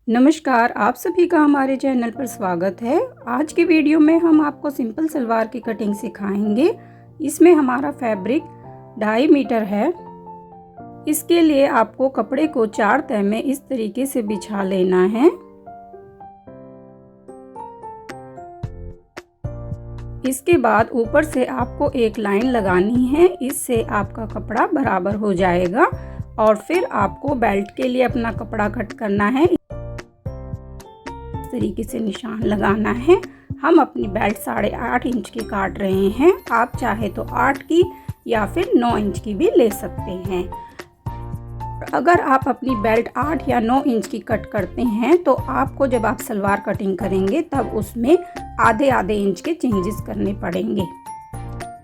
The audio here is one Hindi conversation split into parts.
नमस्कार, आप सभी का हमारे चैनल पर स्वागत है। आज की वीडियो में हम आपको सिंपल सलवार की कटिंग सिखाएंगे। इसमें हमारा फैब्रिक 2.5 मीटर है। इसके लिए आपको कपड़े को 4 तह में इस तरीके से बिछा लेना है। इसके बाद ऊपर से आपको एक लाइन लगानी है, इससे आपका कपड़ा बराबर हो जाएगा। और फिर आपको बेल्ट के लिए अपना कपड़ा कट करना है। तरीके से निशान लगाना है। हम अपनी बेल्ट 8.5 इंच की काट रहे हैं। आप चाहे तो 8 की या फिर 9 इंच की भी ले सकते हैं। अगर आप अपनी बेल्ट 8 या 9 इंच की कट करते हैं तो आपको जब आप सलवार कटिंग करेंगे तब उसमें आधे इंच के चेंजेस करने पड़ेंगे।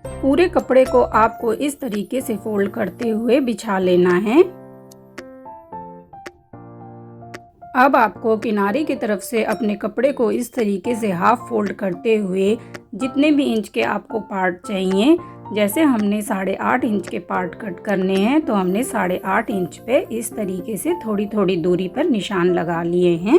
पूरे कपड़े को आपको इस तरीके से फोल्ड करते हुए बिछा लेना है। अब आपको किनारे की तरफ से अपने कपड़े को इस तरीके से हाफ फोल्ड करते हुए जितने भी इंच के आपको पार्ट चाहिए, जैसे हमने 8.5 इंच के पार्ट कट करने हैं तो हमने 8.5 इंच पे इस तरीके से थोड़ी थोड़ी दूरी पर निशान लगा लिए हैं।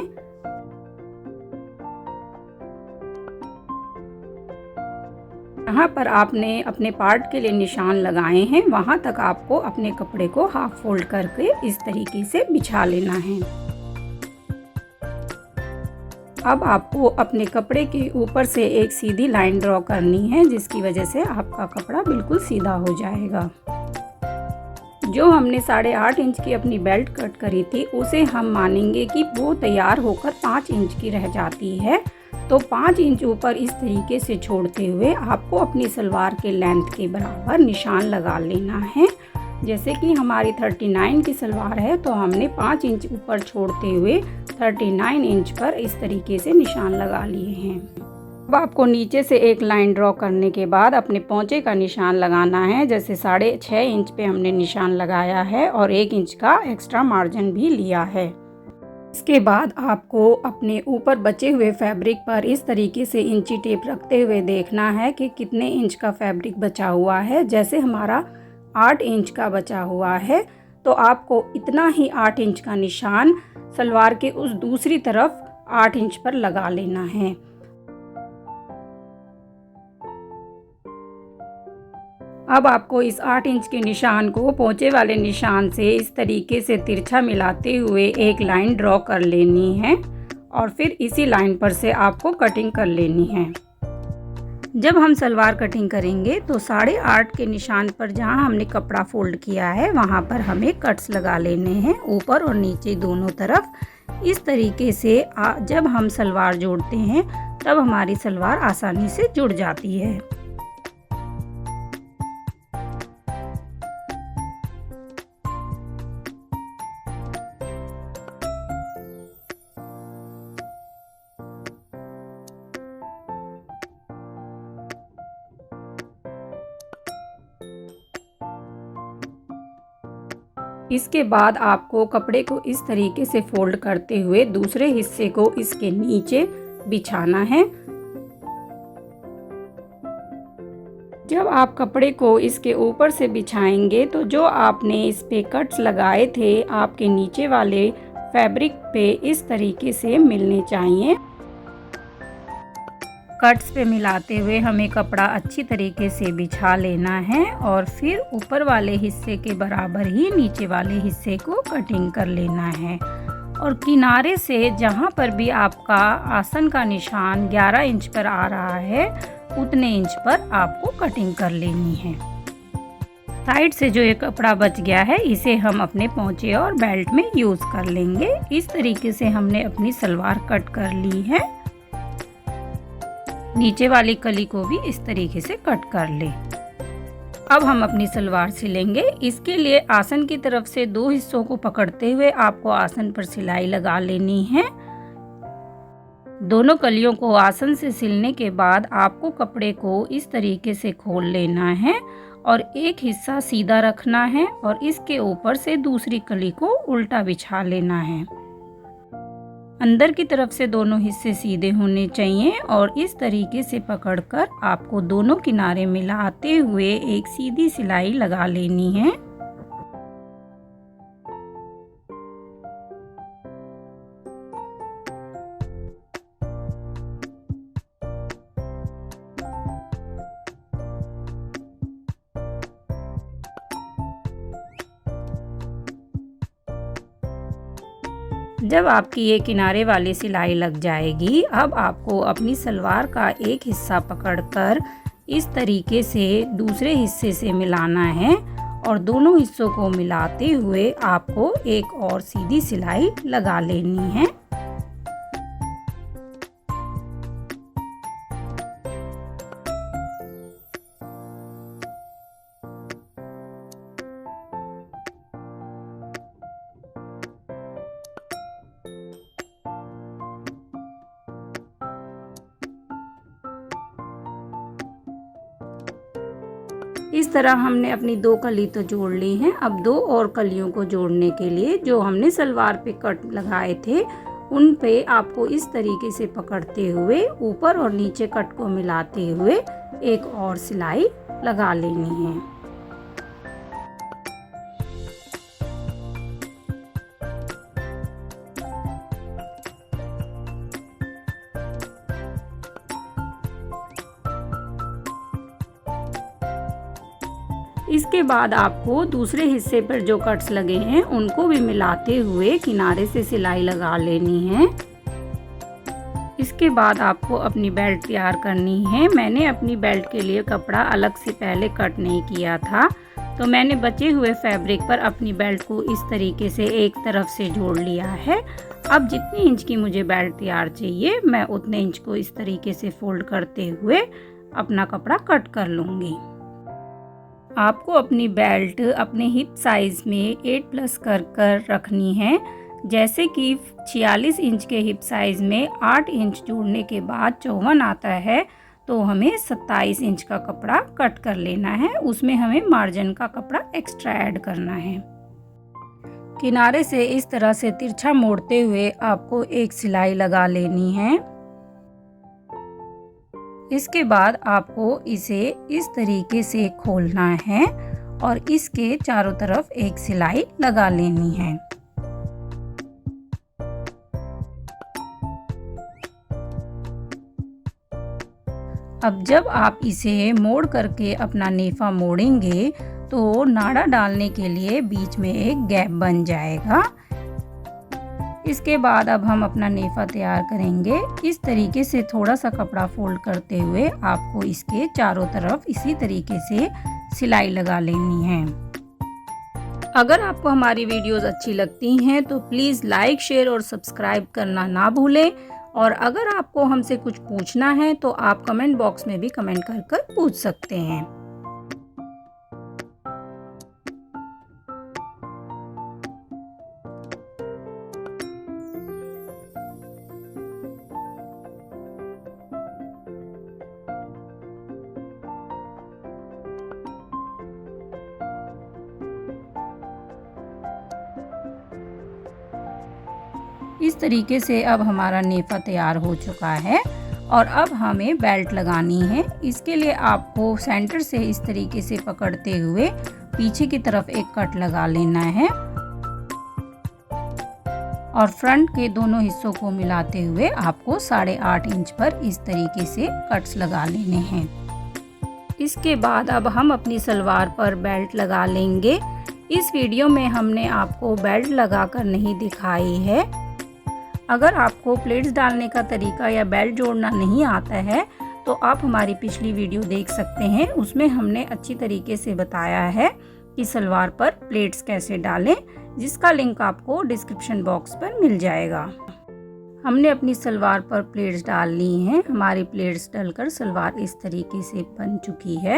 जहाँ पर आपने अपने पार्ट के लिए निशान लगाए हैं वहाँ तक आपको अपने कपड़े को हाफ फोल्ड करके इस तरीके से बिछा लेना है। अब आपको अपने कपड़े के ऊपर से एक सीधी लाइन ड्रॉ करनी है, जिसकी वजह से आपका कपड़ा बिल्कुल सीधा हो जाएगा। जो हमने 8.5 इंच की अपनी बेल्ट कट करी थी उसे हम मानेंगे कि वो तैयार होकर 5 इंच की रह जाती है। तो 5 इंच ऊपर इस तरीके से छोड़ते हुए आपको अपनी सलवार के लेंथ के बराबर निशान लगा लेना है। जैसे कि हमारी 39 की सलवार है तो हमने 5 इंच ऊपर छोड़ते हुए 39 इंच पर इस तरीके से निशान लगा लिए हैं। अब आपको नीचे से एक लाइन ड्रॉ करने के बाद अपने पोंचे का निशान लगाना है। जैसे 6.5 इंच पे हमने निशान लगाया है और 1 इंच का एक्स्ट्रा मार्जिन भी लिया है। इसके बाद आपको अपने ऊपर बचे हुए फैब्रिक पर इस तरीके से इंची टेप रखते हुए देखना है कि कितने इंच का फैब्रिक बचा हुआ है। जैसे हमारा 8 इंच का बचा हुआ है तो आपको इतना ही 8 इंच का निशान सलवार के उस दूसरी तरफ 8 इंच पर लगा लेना है। अब आपको इस 8 इंच के निशान को पोंचे वाले निशान से इस तरीके से तिरछा मिलाते हुए एक लाइन ड्रॉ कर लेनी है और फिर इसी लाइन पर से आपको कटिंग कर लेनी है। जब हम सलवार कटिंग करेंगे तो 8.5 के निशान पर जहां हमने कपड़ा फोल्ड किया है वहां पर हमें कट्स लगा लेने हैं, ऊपर और नीचे दोनों तरफ। इस तरीके से जब हम सलवार जोड़ते हैं तब हमारी सलवार आसानी से जुड़ जाती है। इसके बाद आपको कपड़े को इस तरीके से फोल्ड करते हुए दूसरे हिस्से को इसके नीचे बिछाना है। जब आप कपड़े को इसके ऊपर से बिछाएंगे तो जो आपने इस पे कट्स लगाए थे आपके नीचे वाले फैब्रिक पे इस तरीके से मिलने चाहिए। कट्स पे मिलाते हुए हमें कपड़ा अच्छी तरीके से बिछा लेना है और फिर ऊपर वाले हिस्से के बराबर ही नीचे वाले हिस्से को कटिंग कर लेना है। और किनारे से जहाँ पर भी आपका आसन का निशान 11 इंच पर आ रहा है उतने इंच पर आपको कटिंग कर लेनी है। साइड से जो ये कपड़ा बच गया है इसे हम अपने पोंचे और बेल्ट में यूज़ कर लेंगे। इस तरीके से हमने अपनी सलवार कट कर ली है। नीचे वाली कली को भी इस तरीके से कट कर ले। अब हम अपनी सलवार सिलेंगे। इसके लिए आसन की तरफ से 2 हिस्सों को पकड़ते हुए आपको आसन पर सिलाई लगा लेनी है। दोनों कलियों को आसन से सिलने के बाद आपको कपड़े को इस तरीके से खोल लेना है और एक हिस्सा सीधा रखना है और इसके ऊपर से दूसरी कली को उल्टा बिछा लेना है। अंदर की तरफ से दोनों हिस्से सीधे होने चाहिए और इस तरीके से पकड़कर आपको दोनों किनारे मिलाते हुए एक सीधी सिलाई लगा लेनी है। जब आपकी ये किनारे वाली सिलाई लग जाएगी, अब आपको अपनी सलवार का एक हिस्सा पकड़कर इस तरीके से दूसरे हिस्से से मिलाना है और दोनों हिस्सों को मिलाते हुए आपको एक और सीधी सिलाई लगा लेनी है। इस तरह हमने अपनी 2 कली तो जोड़ ली हैं। अब 2 और कलियों को जोड़ने के लिए जो हमने सलवार पे कट लगाए थे उन पे आपको इस तरीके से पकड़ते हुए ऊपर और नीचे कट को मिलाते हुए एक और सिलाई लगा लेनी है। इसके बाद आपको दूसरे हिस्से पर जो कट्स लगे हैं उनको भी मिलाते हुए किनारे से सिलाई लगा लेनी है। इसके बाद आपको अपनी बेल्ट तैयार करनी है। मैंने अपनी बेल्ट के लिए कपड़ा अलग से पहले कट नहीं किया था, तो मैंने बचे हुए फैब्रिक पर अपनी बेल्ट को इस तरीके से एक तरफ से जोड़ लिया है। अब जितनी इंच की मुझे बेल्ट तैयार चाहिए मैं उतने इंच को इस तरीके से फोल्ड करते हुए अपना कपड़ा कट कर लूँगी। आपको अपनी बेल्ट अपने हिप साइज़ में 8+ कर रखनी है। जैसे कि 46 इंच के हिप साइज़ में 8 इंच जोड़ने के बाद 54 आता है, तो हमें 27 इंच का कपड़ा कट कर लेना है। उसमें हमें मार्जिन का कपड़ा एक्स्ट्रा ऐड करना है। किनारे से इस तरह से तिरछा मोड़ते हुए आपको एक सिलाई लगा लेनी है। इसके बाद आपको इसे इस तरीके से खोलना है और इसके चारों तरफ एक सिलाई लगा लेनी है। अब जब आप इसे मोड़ करके अपना नेफा मोड़ेंगे तो नाड़ा डालने के लिए बीच में एक गैप बन जाएगा। इसके बाद अब हम अपना नेफा तैयार करेंगे। इस तरीके से थोड़ा सा कपड़ा फोल्ड करते हुए आपको इसके चारों तरफ इसी तरीके से सिलाई लगा लेनी है। अगर आपको हमारी वीडियोस अच्छी लगती हैं तो प्लीज़ लाइक, शेयर और सब्सक्राइब करना ना भूलें। और अगर आपको हमसे कुछ पूछना है तो आप कमेंट बॉक्स में भी कमेंट कर पूछ सकते हैं। इस तरीके से अब हमारा नेफा तैयार हो चुका है और अब हमें बेल्ट लगानी है। इसके लिए आपको सेंटर से इस तरीके से पकड़ते हुए पीछे की तरफ एक कट लगा लेना है और फ्रंट के दोनों हिस्सों को मिलाते हुए आपको 8.5 इंच पर इस तरीके से कट्स लगा लेने हैं। इसके बाद अब हम अपनी सलवार पर बेल्ट लगा लेंगे। इस वीडियो में हमने आपको बेल्ट लगाकर नहीं दिखाई है। अगर आपको प्लेट्स डालने का तरीका या बेल्ट जोड़ना नहीं आता है तो आप हमारी पिछली वीडियो देख सकते हैं। उसमें हमने अच्छी तरीके से बताया है कि सलवार पर प्लेट्स कैसे डालें, जिसका लिंक आपको डिस्क्रिप्शन बॉक्स पर मिल जाएगा। हमने अपनी सलवार पर प्लेट्स डाल ली हैं। हमारी प्लेट्स डलकर सलवार इस तरीके से बन चुकी है।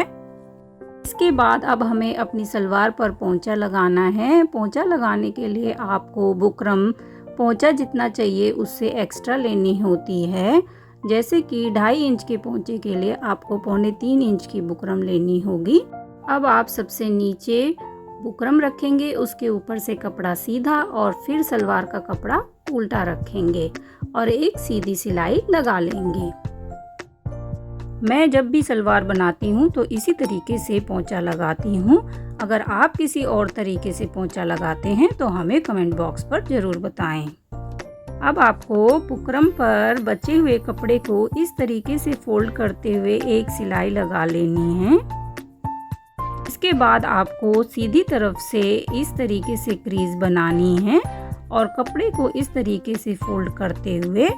इसके बाद अब हमें अपनी सलवार पर पोंचा लगाना है। पोंचा लगाने के लिए आपको बुकरम पोंचा जितना चाहिए उससे एक्स्ट्रा लेनी होती है। जैसे कि 2.5 इंच के पोंचे के लिए आपको 2.25 इंच की बुकरम लेनी होगी। अब आप सबसे नीचे बुकरम रखेंगे, उसके ऊपर से कपड़ा सीधा और फिर सलवार का कपड़ा उल्टा रखेंगे और एक सीधी सिलाई लगा लेंगे। मैं जब भी सलवार बनाती हूँ तो इसी तरीके से पोंचा लगाती हूँ। अगर आप किसी और तरीके से पोंचा लगाते हैं तो हमें कमेंट बॉक्स पर ज़रूर बताएं। अब आपको बुकरम पर बचे हुए कपड़े को इस तरीके से फोल्ड करते हुए एक सिलाई लगा लेनी है। इसके बाद आपको सीधी तरफ से इस तरीके से क्रीज बनानी है और कपड़े को इस तरीके से फोल्ड करते हुए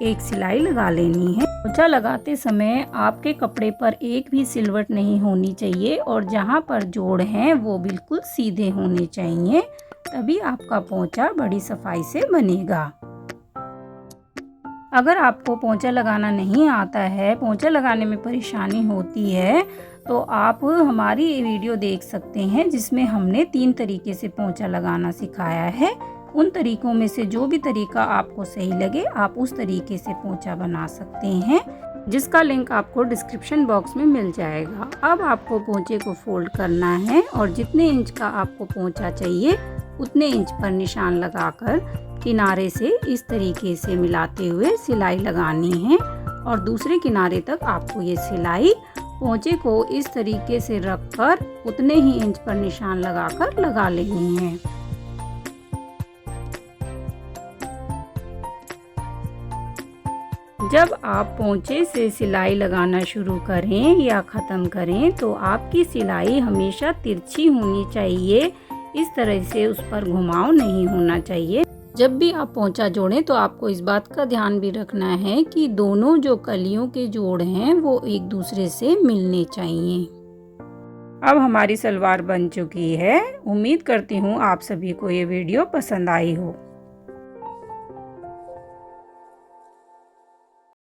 एक सिलाई लगा लेनी है। पोंछा लगाते समय आपके कपड़े पर एक भी सिलवट नहीं होनी चाहिए और जहाँ पर जोड़ हैं वो बिल्कुल सीधे होने चाहिए, तभी आपका पोंछा बड़ी सफाई से बनेगा। अगर आपको पोंछा लगाना नहीं आता है, पोंछा लगाने में परेशानी होती है, तो आप हमारी वीडियो देख सकते हैं जिसमें हमने 3 तरीके से पोंछा लगाना सिखाया है। उन तरीकों में से जो भी तरीका आपको सही लगे आप उस तरीके से पोंछा बना सकते हैं, जिसका लिंक आपको डिस्क्रिप्शन बॉक्स में मिल जाएगा। अब आपको पोंछे को फोल्ड करना है और जितने इंच का आपको पोंछा चाहिए उतने इंच पर निशान लगाकर किनारे से इस तरीके से मिलाते हुए सिलाई लगानी है और दूसरे किनारे तक आपको ये सिलाई पोंछे को इस तरीके से रखकर उतने ही इंच पर निशान लगाकर लगा लेनी है। जब आप पोंछे से सिलाई लगाना शुरू करें या ख़त्म करें तो आपकी सिलाई हमेशा तिरछी होनी चाहिए, इस तरह से उस पर घुमाव नहीं होना चाहिए। जब भी आप पोंछा जोड़ें तो आपको इस बात का ध्यान भी रखना है कि दोनों जो कलियों के जोड़ हैं वो एक दूसरे से मिलने चाहिए। अब हमारी सलवार बन चुकी है। उम्मीद करती हूँ आप सभी को ये वीडियो पसंद आई हो।